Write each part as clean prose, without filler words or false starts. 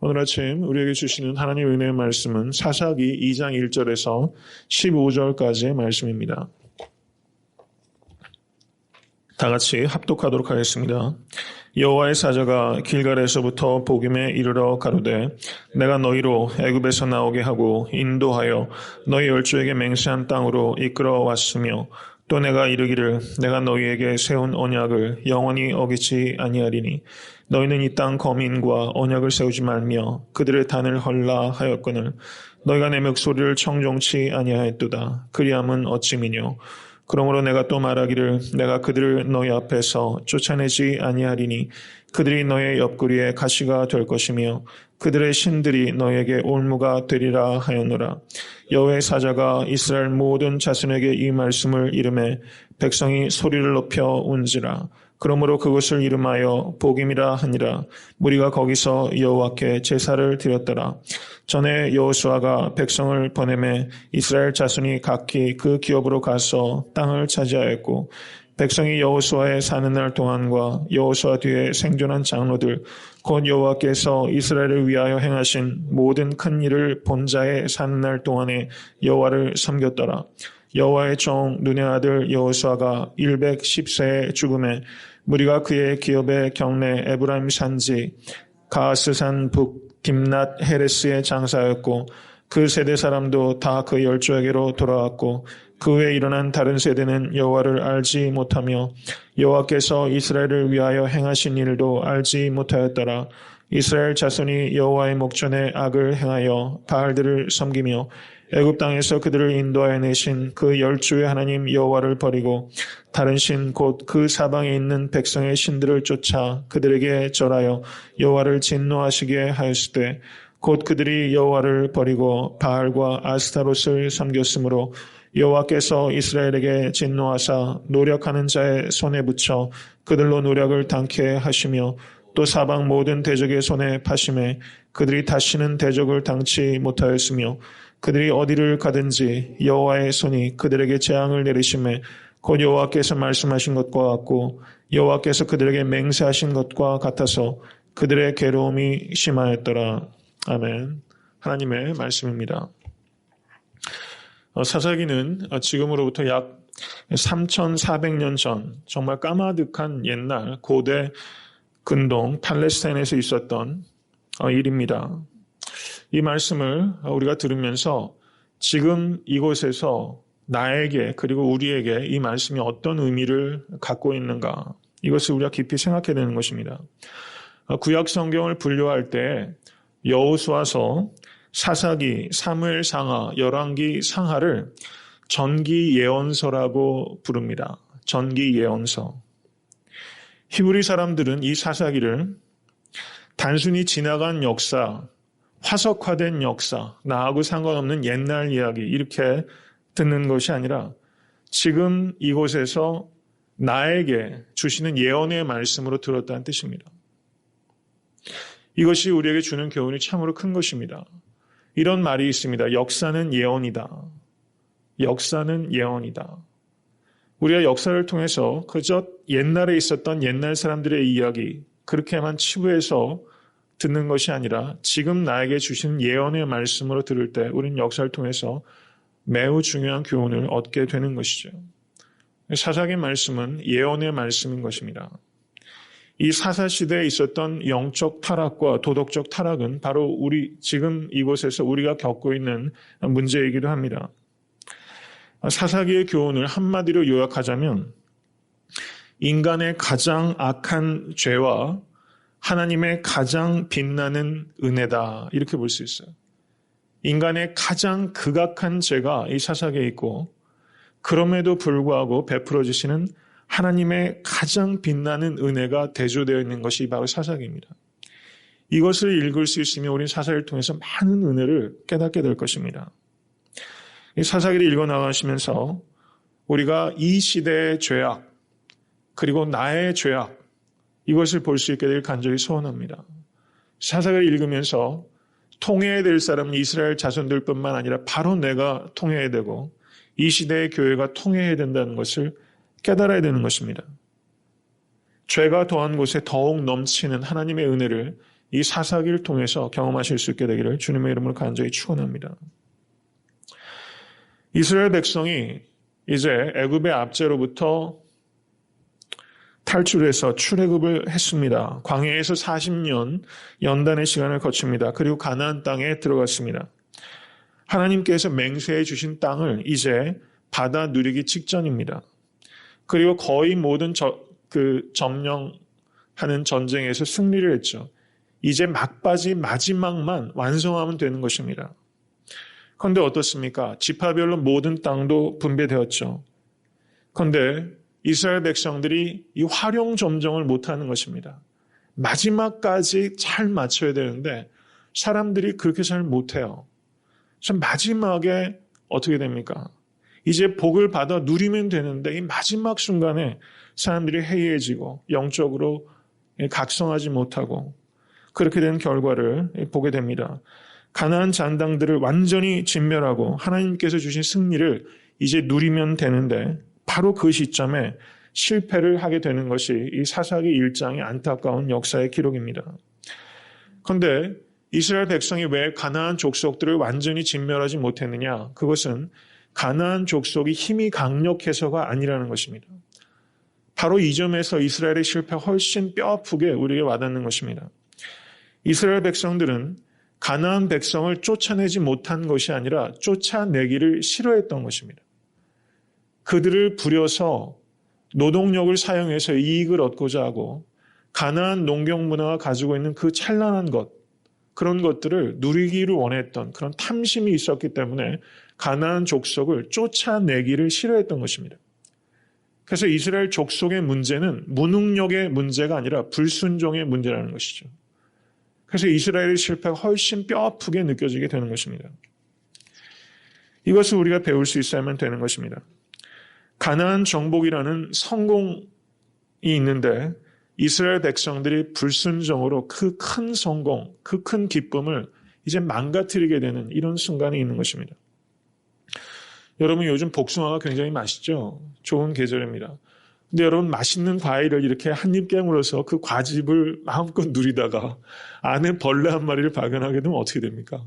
오늘 아침 우리에게 주시는 하나님의 은혜의 말씀은 사사기 2장 1절에서 15절까지의 말씀입니다. 다 같이 합독하도록 하겠습니다. 여호와의 사자가 길갈에서부터 보김에 이르러 가로되 내가 너희로 애굽에서 나오게 하고 인도하여 너희 열조에게 맹세한 땅으로 이끌어 왔으며 또 내가 이르기를 내가 너희에게 세운 언약을 영원히 어기지 아니하리니 너희는 이 땅 거민과 언약을 세우지 말며 그들의 단을 헐라 하였거늘 너희가 내 목소리를 청종치 아니하였도다. 그리함은 어찌미뇨. 그러므로 내가 또 말하기를 내가 그들을 너희 앞에서 쫓아내지 아니하리니 그들이 너의 옆구리에 가시가 될 것이며 그들의 신들이 너에게 올무가 되리라 하였노라. 여호와의 사자가 이스라엘 모든 자손에게 이 말씀을 이르매 백성이 소리를 높여 운지라. 그러므로 그것을 이름하여 보김이라 하니라. 무리가 거기서 여호와께 제사를 드렸더라. 전에 여호수아가 백성을 보내매 이스라엘 자손이 각기 그 기업으로 가서 땅을 차지하였고 백성이 여호수아에 사는 날 동안과 여호수아 뒤에 생존한 장로들 곧 여호와께서 이스라엘을 위하여 행하신 모든 큰 일을 본 자의 사는 날 동안에 여호와를 섬겼더라. 여호와의 종 눈의 아들 여호수아가 110세에 죽음에 무리가 그의 기업의 경내 에브라임 산지 가스산 북 딥낫 헤레스의 장사였고 그 세대 사람도 다 그 열조에게로 돌아왔고 그 후에 일어난 다른 세대는 여호와를 알지 못하며 여호와께서 이스라엘을 위하여 행하신 일도 알지 못하였더라. 이스라엘 자손이 여호와의 목전에 악을 행하여 바알들을 섬기며 애굽 땅에서 그들을 인도하여 내신 그 열주의 하나님 여호와를 버리고 다른 신 곧 그 사방에 있는 백성의 신들을 쫓아 그들에게 절하여 여호와를 진노하시게 하였을 때 곧 그들이 여호와를 버리고 바알과 아스타롯을 섬겼으므로 여호와께서 이스라엘에게 진노하사 노력하는 자의 손에 붙여 그들로 노력을 당케 하시며 또 사방 모든 대적의 손에 파심해 그들이 다시는 대적을 당치 못하였으며 그들이 어디를 가든지 여호와의 손이 그들에게 재앙을 내리심에 곧 여호와께서 말씀하신 것과 같고 여호와께서 그들에게 맹세하신 것과 같아서 그들의 괴로움이 심하였더라. 아멘. 하나님의 말씀입니다. 사사기는 지금으로부터 약 3,400년 전 정말 까마득한 옛날 고대 근동 팔레스타인에서 있었던 일입니다. 이 말씀을 우리가 들으면서 지금 이곳에서 나에게 그리고 우리에게 이 말씀이 어떤 의미를 갖고 있는가 이것을 우리가 깊이 생각해야 되는 것입니다. 구약 성경을 분류할 때 여호수아서, 사사기, 사무엘 상하, 열왕기 상하를 전기 예언서라고 부릅니다. 전기 예언서. 히브리 사람들은 이 사사기를 단순히 지나간 역사, 화석화된 역사, 나하고 상관없는 옛날 이야기 이렇게 듣는 것이 아니라 지금 이곳에서 나에게 주시는 예언의 말씀으로 들었다는 뜻입니다. 이것이 우리에게 주는 교훈이 참으로 큰 것입니다. 이런 말이 있습니다. 역사는 예언이다. 역사는 예언이다. 우리가 역사를 통해서 그저 옛날에 있었던 옛날 사람들의 이야기 그렇게만 치부해서 듣는 것이 아니라 지금 나에게 주신 예언의 말씀으로 들을 때 우리는 역사를 통해서 매우 중요한 교훈을 얻게 되는 것이죠. 사사기 말씀은 예언의 말씀인 것입니다. 이 사사시대에 있었던 영적 타락과 도덕적 타락은 바로 우리 지금 이곳에서 우리가 겪고 있는 문제이기도 합니다. 사사기의 교훈을 한마디로 요약하자면 인간의 가장 악한 죄와 하나님의 가장 빛나는 은혜다 이렇게 볼 수 있어요. 인간의 가장 극악한 죄가 이 사사기에 있고 그럼에도 불구하고 베풀어 주시는 하나님의 가장 빛나는 은혜가 대조되어 있는 것이 바로 사사기입니다. 이것을 읽을 수 있으면 우리는 사사기를 통해서 많은 은혜를 깨닫게 될 것입니다. 이 사사기를 읽어나가시면서 우리가 이 시대의 죄악 그리고 나의 죄악 이것을 볼 수 있게 될 간절히 소원합니다. 사사기를 읽으면서 통해야 될 사람은 이스라엘 자손들뿐만 아니라 바로 내가 통해야 되고 이 시대의 교회가 통해야 된다는 것을 깨달아야 되는 것입니다. 죄가 더한 곳에 더욱 넘치는 하나님의 은혜를 이 사사기를 통해서 경험하실 수 있게 되기를 주님의 이름으로 간절히 축원합니다. 이스라엘 백성이 이제 애굽의 압제로부터 탈출해서 출애굽을 했습니다. 광야에서 40년 연단의 시간을 거칩니다. 그리고 가나안 땅에 들어갔습니다. 하나님께서 맹세해 주신 땅을 이제 받아 누리기 직전입니다. 그리고 거의 모든 점령하는 전쟁에서 승리를 했죠. 이제 막바지 마지막만 완성하면 되는 것입니다. 그런데 어떻습니까? 지파별로 모든 땅도 분배되었죠. 그런데 이스라엘 백성들이 이 활용 점정을 못하는 것입니다. 마지막까지 잘 맞춰야 되는데 사람들이 그렇게 잘 못해요. 그래서 마지막에 어떻게 됩니까? 이제 복을 받아 누리면 되는데 이 마지막 순간에 사람들이 해이해지고 영적으로 각성하지 못하고 그렇게 된 결과를 보게 됩니다. 가나안 잔당들을 완전히 진멸하고 하나님께서 주신 승리를 이제 누리면 되는데 바로 그 시점에 실패를 하게 되는 것이 이 사사기 1장의 안타까운 역사의 기록입니다. 그런데 이스라엘 백성이 왜 가나안 족속들을 완전히 진멸하지 못했느냐? 그것은 가나안 족속이 힘이 강력해서가 아니라는 것입니다. 바로 이 점에서 이스라엘의 실패가 훨씬 뼈아프게 우리에게 와닿는 것입니다. 이스라엘 백성들은 가나안 백성을 쫓아내지 못한 것이 아니라 쫓아내기를 싫어했던 것입니다. 그들을 부려서 노동력을 사용해서 이익을 얻고자 하고 가나안 농경 문화가 가지고 있는 그 찬란한 것, 그런 것들을 누리기를 원했던 그런 탐심이 있었기 때문에 가나안 족속을 쫓아내기를 싫어했던 것입니다. 그래서 이스라엘 족속의 문제는 무능력의 문제가 아니라 불순종의 문제라는 것이죠. 그래서 이스라엘의 실패가 훨씬 뼈아프게 느껴지게 되는 것입니다. 이것을 우리가 배울 수 있어야만 되는 것입니다. 가나안 정복이라는 성공이 있는데 이스라엘 백성들이 불순종으로 그 큰 성공, 그 큰 기쁨을 이제 망가뜨리게 되는 이런 순간이 있는 것입니다. 여러분 요즘 복숭아가 굉장히 맛있죠? 좋은 계절입니다. 근데 여러분 맛있는 과일을 이렇게 한 입 깨물어서 그 과즙을 마음껏 누리다가 안에 벌레 한 마리를 발견하게 되면 어떻게 됩니까?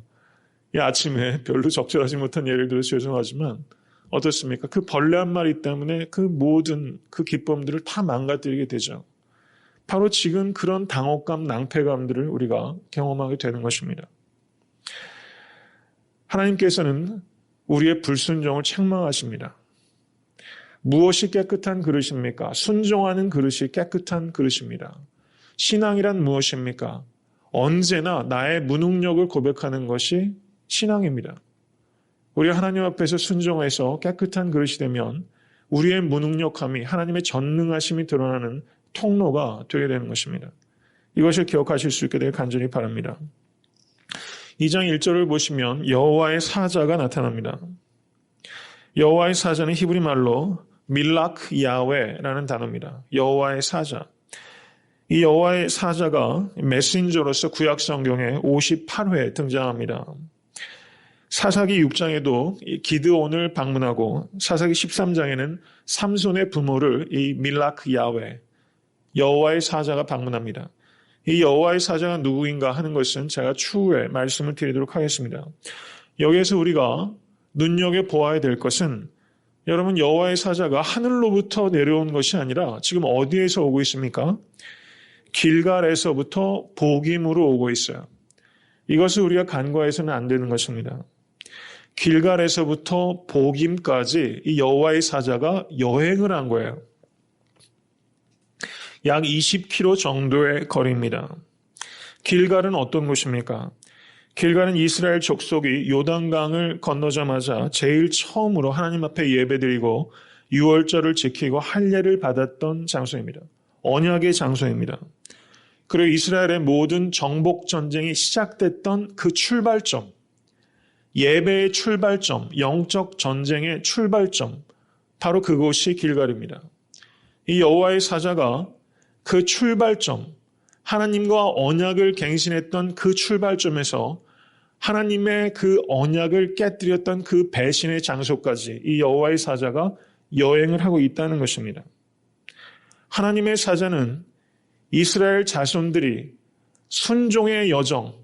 이 아침에 별로 적절하지 못한 예를 들어서 죄송하지만 어떻습니까? 그 벌레 한 마리 때문에 그 모든 그 기쁨들을 다 망가뜨리게 되죠. 바로 지금 그런 당혹감, 낭패감들을 우리가 경험하게 되는 것입니다. 하나님께서는 우리의 불순종을 책망하십니다. 무엇이 깨끗한 그릇입니까? 순종하는 그릇이 깨끗한 그릇입니다. 신앙이란 무엇입니까? 언제나 나의 무능력을 고백하는 것이 신앙입니다. 우리 하나님 앞에서 순종해서 깨끗한 그릇이 되면 우리의 무능력함이 하나님의 전능하심이 드러나는 통로가 되게 되는 것입니다. 이것을 기억하실 수 있게 되길 간절히 바랍니다. 2장 1절을 보시면 여호와의 사자가 나타납니다. 여호와의 사자는 히브리 말로 밀락 야훼라는 단어입니다. 여호와의 사자. 이 여호와의 사자가 메신저로서 구약 성경에 58회 등장합니다. 사사기 6장에도 기드온을 방문하고 사사기 13장에는 삼손의 부모를 이 밀락 야훼, 여호와의 사자가 방문합니다. 이 여호와의 사자가 누구인가 하는 것은 제가 추후에 말씀을 드리도록 하겠습니다. 여기에서 우리가 눈여겨보아야 될 것은 여러분 여호와의 사자가 하늘로부터 내려온 것이 아니라 지금 어디에서 오고 있습니까? 길갈에서부터 복임으로 오고 있어요. 이것을 우리가 간과해서는 안 되는 것입니다. 길갈에서부터 복임까지 이 여호와의 사자가 여행을 한 거예요. 약 20km 정도의 거리입니다. 길갈은 어떤 곳입니까? 길갈은 이스라엘 족속이 요단강을 건너자마자 제일 처음으로 하나님 앞에 예배드리고 유월절을 지키고 할례를 받았던 장소입니다. 언약의 장소입니다. 그리고 이스라엘의 모든 정복 전쟁이 시작됐던 그 출발점, 예배의 출발점, 영적 전쟁의 출발점, 바로 그곳이 길갈입니다. 이 여호와의 사자가 그 출발점, 하나님과 언약을 갱신했던 그 출발점에서 하나님의 그 언약을 깨뜨렸던 그 배신의 장소까지 이 여호와의 사자가 여행을 하고 있다는 것입니다. 하나님의 사자는 이스라엘 자손들이 순종의 여정,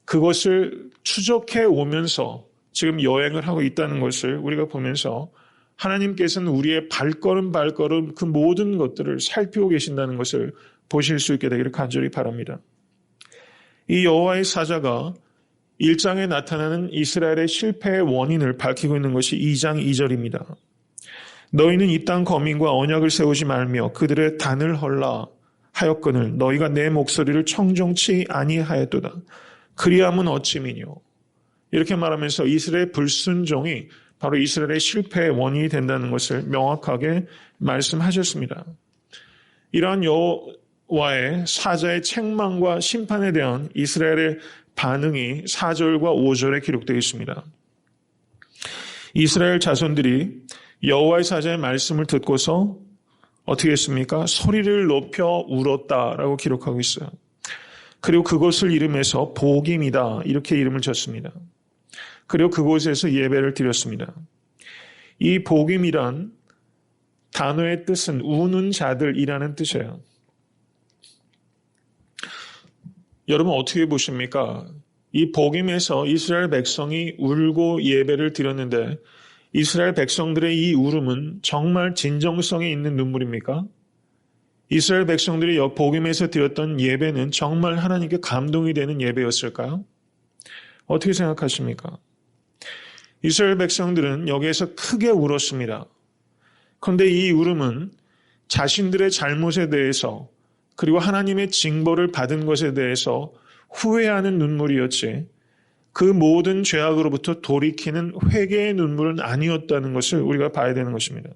그것을 추적해 오면서 지금 여행을 하고 있다는 것을 우리가 보면서 하나님께서는 우리의 발걸음 그 모든 것들을 살피고 계신다는 것을 보실 수 있게 되기를 간절히 바랍니다. 이 여호와의 사자가 1장에 나타나는 이스라엘의 실패의 원인을 밝히고 있는 것이 2장 2절입니다. 너희는 이 땅 거민과 언약을 세우지 말며 그들의 단을 헐라 하였거늘 너희가 내 목소리를 청종치 아니하였도다. 그리함은 어찌미뇨. 이렇게 말하면서 이스라엘의 불순종이 바로 이스라엘의 실패의 원인이 된다는 것을 명확하게 말씀하셨습니다. 이러한 여호와의 사자의 책망과 심판에 대한 이스라엘의 반응이 4절과 5절에 기록되어 있습니다. 이스라엘 자손들이 여호와의 사자의 말씀을 듣고서 어떻게 했습니까? 소리를 높여 울었다라고 기록하고 있어요. 그리고 그것을 이름해서 복임이다 이렇게 이름을 졌습니다. 그리고 그곳에서 예배를 드렸습니다. 이 복임이란 단어의 뜻은 우는 자들이라는 뜻이에요. 여러분 어떻게 보십니까? 이 복임에서 이스라엘 백성이 울고 예배를 드렸는데 이스라엘 백성들의 이 울음은 정말 진정성이 있는 눈물입니까? 이스라엘 백성들이 복임에서 드렸던 예배는 정말 하나님께 감동이 되는 예배였을까요? 어떻게 생각하십니까? 이스라엘 백성들은 여기에서 크게 울었습니다. 그런데 이 울음은 자신들의 잘못에 대해서 그리고 하나님의 징벌을 받은 것에 대해서 후회하는 눈물이었지 그 모든 죄악으로부터 돌이키는 회개의 눈물은 아니었다는 것을 우리가 봐야 되는 것입니다.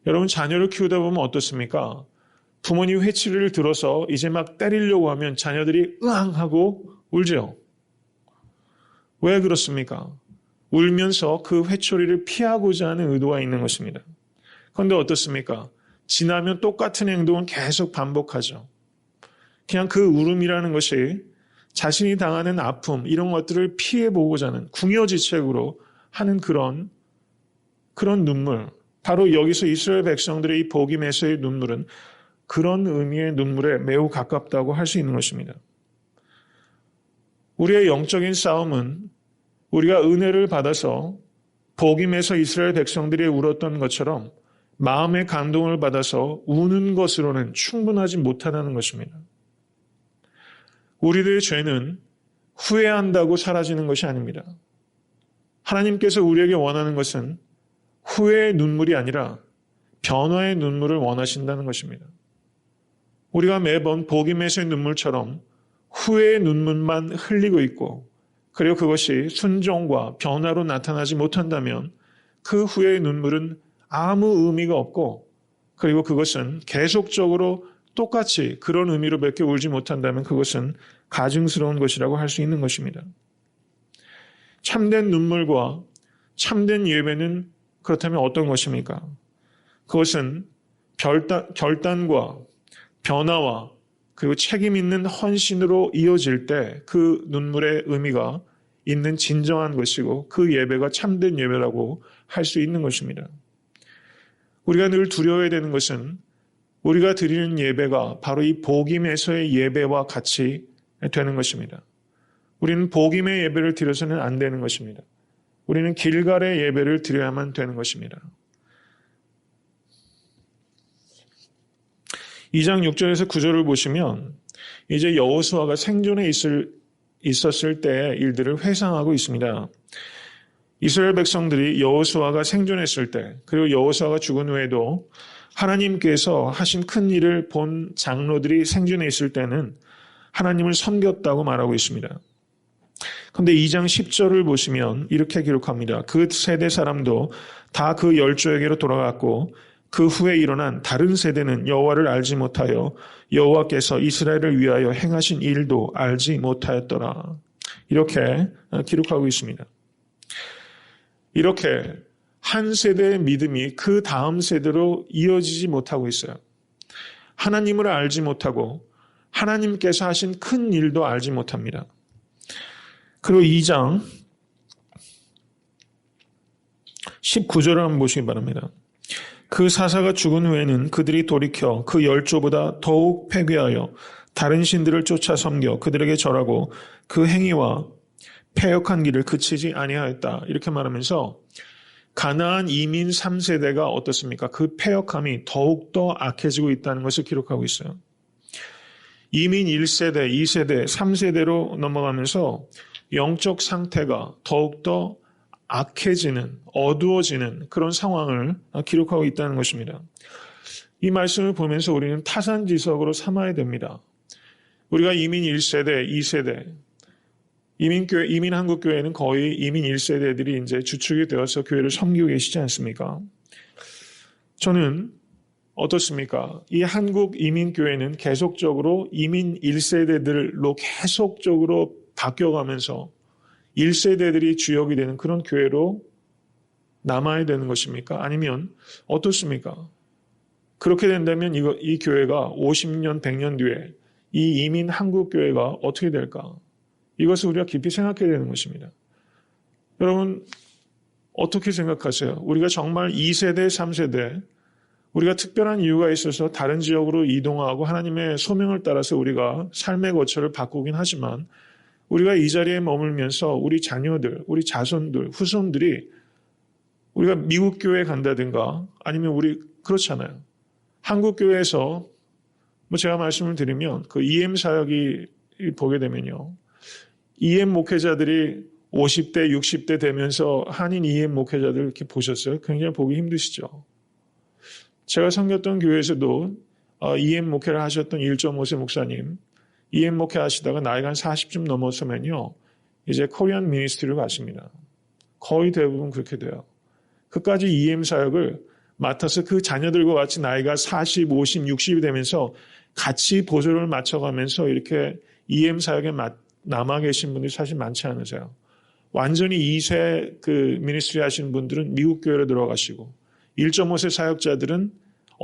여러분 자녀를 키우다 보면 어떻습니까? 부모님 회초리를 들어서 이제 막 때리려고 하면 자녀들이 으앙 하고 울죠. 왜 그렇습니까? 울면서 그 회초리를 피하고자 하는 의도가 있는 것입니다. 그런데 어떻습니까? 지나면 똑같은 행동은 계속 반복하죠. 그냥 그 울음이라는 것이 자신이 당하는 아픔 이런 것들을 피해보고자 하는 궁여지책으로 하는 그런 눈물, 바로 여기서 이스라엘 백성들의 이 복임에서의 눈물은 그런 의미의 눈물에 매우 가깝다고 할 수 있는 것입니다. 우리의 영적인 싸움은 우리가 은혜를 받아서 복임에서 이스라엘 백성들이 울었던 것처럼 마음의 감동을 받아서 우는 것으로는 충분하지 못하다는 것입니다. 우리들의 죄는 후회한다고 사라지는 것이 아닙니다. 하나님께서 우리에게 원하는 것은 후회의 눈물이 아니라 변화의 눈물을 원하신다는 것입니다. 우리가 매번 복임에서의 눈물처럼 후회의 눈물만 흘리고 있고 그리고 그것이 순종과 변화로 나타나지 못한다면 그 후회의 눈물은 아무 의미가 없고 그리고 그것은 계속적으로 똑같이 그런 의미로밖에 울지 못한다면 그것은 가증스러운 것이라고 할 수 있는 것입니다. 참된 눈물과 참된 예배는 그렇다면 어떤 것입니까? 그것은 결단과 변화와 그리고 책임 있는 헌신으로 이어질 때 그 눈물의 의미가 있는 진정한 것이고 그 예배가 참된 예배라고 할 수 있는 것입니다. 우리가 늘 두려워야 되는 것은 우리가 드리는 예배가 바로 이 복임에서의 예배와 같이 되는 것입니다. 우리는 복임의 예배를 드려서는 안 되는 것입니다. 우리는 길갈의 예배를 드려야만 되는 것입니다. 2장 6절에서 9절을 보시면 이제 여호수아가 생존에 있었을 때의 일들을 회상하고 있습니다. 이스라엘 백성들이 여호수아가 생존했을 때 그리고 여호수아가 죽은 후에도 하나님께서 하신 큰 일을 본 장로들이 생존해 있을 때는 하나님을 섬겼다고 말하고 있습니다. 그런데 2장 10절을 보시면 이렇게 기록합니다. 그 세대 사람도 다 그 열조에게로 돌아갔고 그 후에 일어난 다른 세대는 여호와를 알지 못하여 여호와께서 이스라엘을 위하여 행하신 일도 알지 못하였더라. 이렇게 기록하고 있습니다. 이렇게 한 세대의 믿음이 그 다음 세대로 이어지지 못하고 있어요. 하나님을 알지 못하고 하나님께서 하신 큰 일도 알지 못합니다. 그리고 2장 19절을 한번 보시기 바랍니다. 그 사사가 죽은 후에는 그들이 돌이켜 그 열조보다 더욱 패괴하여 다른 신들을 쫓아 섬겨 그들에게 절하고 그 행위와 패역한 길을 그치지 아니하였다. 이렇게 말하면서 가나안 이민 3세대가 어떻습니까? 그 패역함이 더욱더 악해지고 있다는 것을 기록하고 있어요. 이민 1세대, 2세대, 3세대로 넘어가면서 영적 상태가 더욱더 악해지는, 어두워지는 그런 상황을 기록하고 있다는 것입니다. 이 말씀을 보면서 우리는 타산지석으로 삼아야 됩니다. 우리가 이민 1세대, 2세대, 이민 한국교회는 거의 이민 1세대들이 이제 주축이 되어서 교회를 섬기고 계시지 않습니까? 저는 어떻습니까? 이 한국 이민교회는 계속적으로 이민 1세대들로 계속적으로 바뀌어가면서 1세대들이 주역이 되는 그런 교회로 남아야 되는 것입니까? 아니면 어떻습니까? 그렇게 된다면 이 교회가 50년, 100년 뒤에 이 이민 한국교회가 어떻게 될까? 이것을 우리가 깊이 생각해야 되는 것입니다. 여러분 어떻게 생각하세요? 우리가 정말 2세대, 3세대 우리가 특별한 이유가 있어서 다른 지역으로 이동하고 하나님의 소명을 따라서 우리가 삶의 거처를 바꾸긴 하지만 우리가 이 자리에 머물면서 우리 자녀들, 우리 자손들, 후손들이 우리가 미국 교회에 간다든가 아니면 우리 그렇잖아요. 한국 교회에서 제가 말씀을 드리면 그 EM 사역이 보게 되면요. EM 목회자들이 50대, 60대 되면서 한인 EM 목회자들 이렇게 보셨어요? 굉장히 보기 힘드시죠? 제가 섬겼던 교회에서도 EM 목회를 하셨던 1.5세 목사님, EM 목회 하시다가 나이가 한 40쯤 넘어서면요. 이제 코리안 미니스트리로 가십니다. 거의 대부분 그렇게 돼요. 그까지 EM 사역을 맡아서 그 자녀들과 같이 나이가 40, 50, 60이 되면서 같이 보조를 맞춰가면서 이렇게 EM 사역에 남아 계신 분들이 사실 많지 않으세요. 완전히 2세 그 미니스트리 하시는 분들은 미국 교회로 들어가시고 1.5세 사역자들은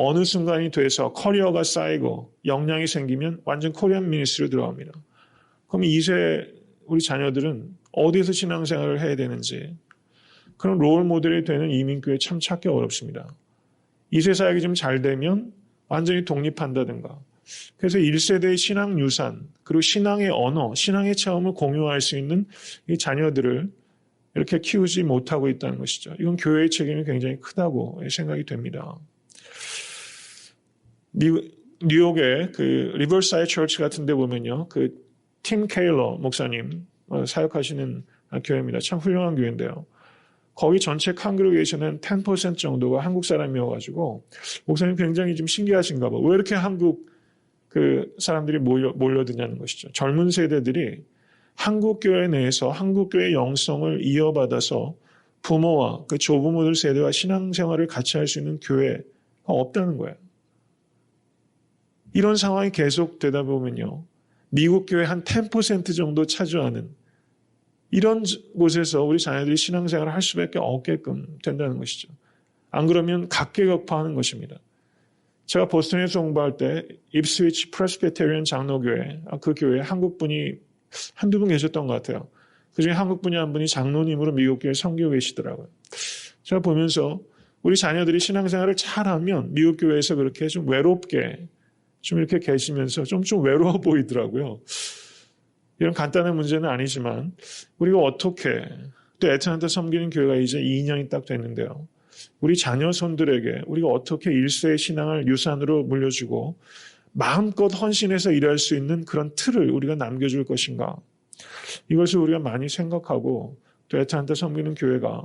어느 순간이 돼서 커리어가 쌓이고 역량이 생기면 완전 코리안 미니스트리로 들어갑니다. 그럼 2세 우리 자녀들은 어디에서 신앙생활을 해야 되는지 그런 롤 모델이 되는 이민교회 참 찾기 어렵습니다. 2세 사역이 좀 잘 되면 완전히 독립한다든가 그래서 1세대의 신앙 유산 그리고 신앙의 언어, 신앙의 체험을 공유할 수 있는 이 자녀들을 이렇게 키우지 못하고 있다는 것이죠. 이건 교회의 책임이 굉장히 크다고 생각이 됩니다. 뉴욕의 그 리버사이드 처치 같은 데 보면요. 그 팀 케일러 목사님 사역하시는 교회입니다. 참 훌륭한 교회인데요. 거기 전체 컨그레게이션은 10% 정도가 한국 사람이어가지고 목사님 굉장히 좀 신기하신가 봐. 왜 이렇게 한국 그 사람들이 몰려드냐는 것이죠. 젊은 세대들이 한국 교회 내에서 한국 교회의 영성을 이어받아서 부모와 그 조부모들 세대와 신앙생활을 같이 할 수 있는 교회가 없다는 거예요. 이런 상황이 계속되다 보면요. 미국 교회 한 10% 정도 차지하는 이런 곳에서 우리 자녀들이 신앙생활을 할 수밖에 없게끔 된다는 것이죠. 안 그러면 각계격파하는 것입니다. 제가 보스턴에서 공부할 때 입스위치 프레스비테리언 장로교회 그 교회에 한국분이 한두 분 계셨던 것 같아요. 그중에 한국분이 한 분이 장로님으로 미국 교회에 섬기고 계시더라고요. 제가 보면서 우리 자녀들이 신앙생활을 잘하면 미국 교회에서 그렇게 좀 외롭게 좀 이렇게 계시면서 좀 외로워 보이더라고요. 이런 간단한 문제는 아니지만 우리가 어떻게 또 애틀랜타 섬기는 교회가 이제 2년이 딱 됐는데요. 우리 자녀 손들에게 우리가 어떻게 1세의 신앙을 유산으로 물려주고 마음껏 헌신해서 일할 수 있는 그런 틀을 우리가 남겨줄 것인가. 이것을 우리가 많이 생각하고 또 애틀랜타 섬기는 교회가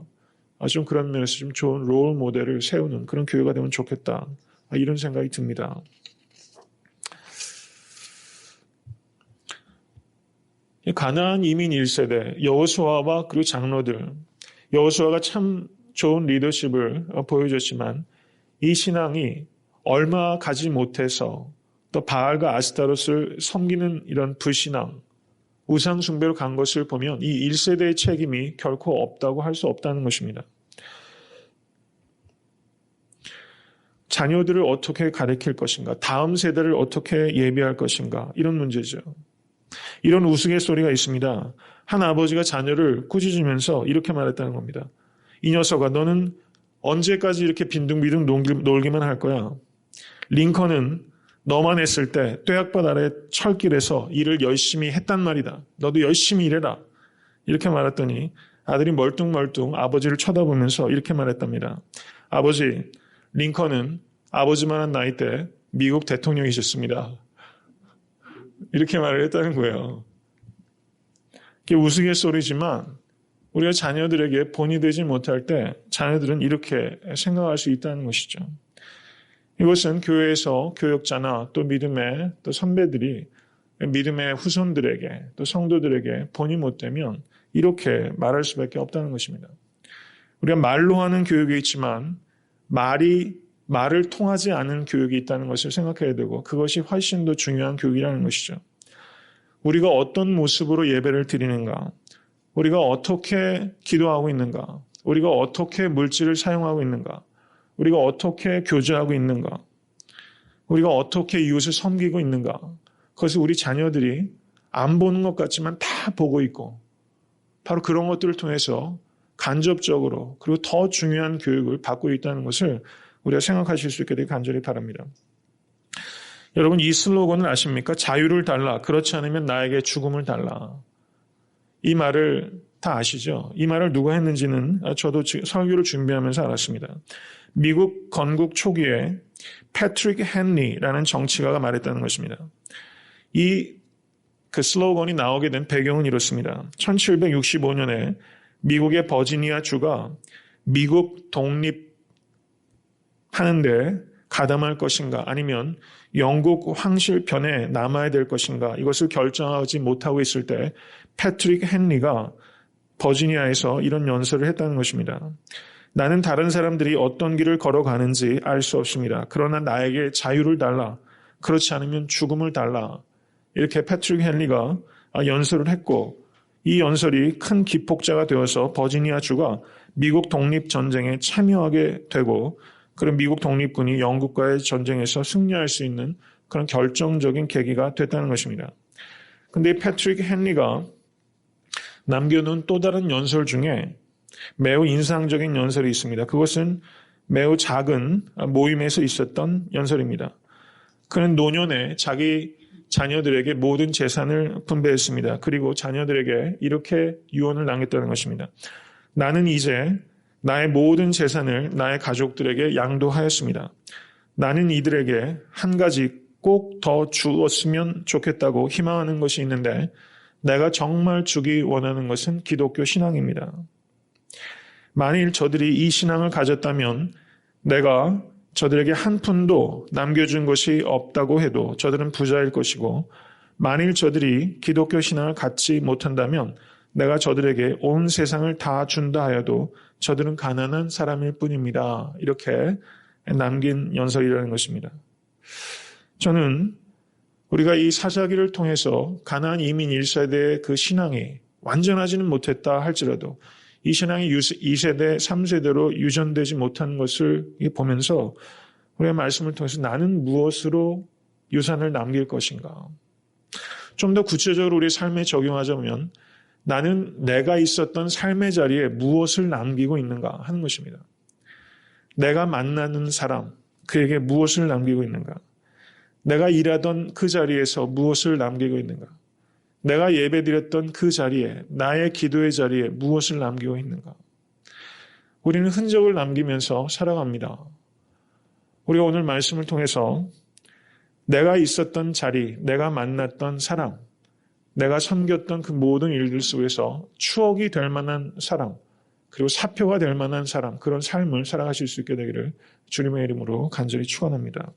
좀 그런 면에서 좀 좋은 롤 모델을 세우는 그런 교회가 되면 좋겠다. 이런 생각이 듭니다. 가나안 이민 1세대 여호수아와 그리고 장로들 여호수아가 참 좋은 리더십을 보여줬지만 이 신앙이 얼마 가지 못해서 또 바알과 아스타롯을 섬기는 이런 불신앙 우상 숭배로 간 것을 보면 이 1세대의 책임이 결코 없다고 할 수 없다는 것입니다. 자녀들을 어떻게 가르칠 것인가 다음 세대를 어떻게 예비할 것인가 이런 문제죠. 이런 우스갯소리가 있습니다. 한 아버지가 자녀를 꾸짖으면서 이렇게 말했다는 겁니다. 이 녀석아 너는 언제까지 이렇게 빈둥비둥 놀기만 할 거야. 링컨은 너만 했을 때 뙤약밭 아래 철길에서 일을 열심히 했단 말이다. 너도 열심히 일해라. 이렇게 말했더니 아들이 멀뚱멀뚱 아버지를 쳐다보면서 이렇게 말했답니다. 아버지, 링컨은 아버지만한 나이 때 미국 대통령이셨습니다. 이렇게 말을 했다는 거예요. 이게 우스갯소리지만 우리가 자녀들에게 본이 되지 못할 때 자녀들은 이렇게 생각할 수 있다는 것이죠. 이것은 교회에서 교역자나 또 믿음의 또 선배들이 믿음의 후손들에게 또 성도들에게 본이 못되면 이렇게 말할 수밖에 없다는 것입니다. 우리가 말로 하는 교육이 있지만 말을 통하지 않은 교육이 있다는 것을 생각해야 되고 그것이 훨씬 더 중요한 교육이라는 것이죠. 우리가 어떤 모습으로 예배를 드리는가, 우리가 어떻게 기도하고 있는가, 우리가 어떻게 물질을 사용하고 있는가, 우리가 어떻게 교제하고 있는가, 우리가 어떻게 이웃을 섬기고 있는가, 그것을 우리 자녀들이 안 보는 것 같지만 다 보고 있고 바로 그런 것들을 통해서 간접적으로 그리고 더 중요한 교육을 받고 있다는 것을 우리가 생각하실 수 있게 되길 간절히 바랍니다. 여러분 이 슬로건을 아십니까? 자유를 달라. 그렇지 않으면 나에게 죽음을 달라. 이 말을 다 아시죠? 이 말을 누가 했는지는 저도 설교를 준비하면서 알았습니다. 미국 건국 초기에 패트릭 헨리라는 정치가가 말했다는 것입니다. 그 슬로건이 나오게 된 배경은 이렇습니다. 1765년에 미국의 버지니아 주가 미국 독립하는데 가담할 것인가 아니면 영국 황실 편에 남아야 될 것인가 이것을 결정하지 못하고 있을 때 패트릭 헨리가 버지니아에서 이런 연설을 했다는 것입니다. 나는 다른 사람들이 어떤 길을 걸어가는지 알 수 없습니다. 그러나 나에게 자유를 달라. 그렇지 않으면 죽음을 달라. 이렇게 패트릭 헨리가 연설을 했고 이 연설이 큰 기폭제가 되어서 버지니아 주가 미국 독립전쟁에 참여하게 되고 그런 미국 독립군이 영국과의 전쟁에서 승리할 수 있는 그런 결정적인 계기가 됐다는 것입니다. 그런데 패트릭 헨리가 남겨놓은 또 다른 연설 중에 매우 인상적인 연설이 있습니다. 그것은 매우 작은 모임에서 있었던 연설입니다. 그는 노년에 자기 자녀들에게 모든 재산을 분배했습니다. 그리고 자녀들에게 이렇게 유언을 남겼다는 것입니다. 나는 이제 나의 모든 재산을 나의 가족들에게 양도하였습니다. 나는 이들에게 한 가지 꼭 더 주었으면 좋겠다고 희망하는 것이 있는데 내가 정말 주기 원하는 것은 기독교 신앙입니다. 만일 저들이 이 신앙을 가졌다면 내가 저들에게 한 푼도 남겨준 것이 없다고 해도 저들은 부자일 것이고 만일 저들이 기독교 신앙을 갖지 못한다면 내가 저들에게 온 세상을 다 준다 하여도 저들은 가난한 사람일 뿐입니다. 이렇게 남긴 연설이라는 것입니다. 저는 우리가 이 사사기를 통해서 가나안 이민 1세대의 그 신앙이 완전하지는 못했다 할지라도 이 신앙이 2세대, 3세대로 유전되지 못한 것을 보면서 우리의 말씀을 통해서 나는 무엇으로 유산을 남길 것인가. 좀 더 구체적으로 우리 삶에 적용하자면 나는 내가 있었던 삶의 자리에 무엇을 남기고 있는가 하는 것입니다. 내가 만나는 사람, 그에게 무엇을 남기고 있는가. 내가 일하던 그 자리에서 무엇을 남기고 있는가. 내가 예배드렸던 그 자리에 나의 기도의 자리에 무엇을 남기고 있는가. 우리는 흔적을 남기면서 살아갑니다. 우리가 오늘 말씀을 통해서 내가 있었던 자리, 내가 만났던 사람, 내가 섬겼던 그 모든 일들 속에서 추억이 될 만한 사람, 그리고 사표가 될 만한 사람, 그런 삶을 살아가실 수 있게 되기를 주님의 이름으로 간절히 축원합니다.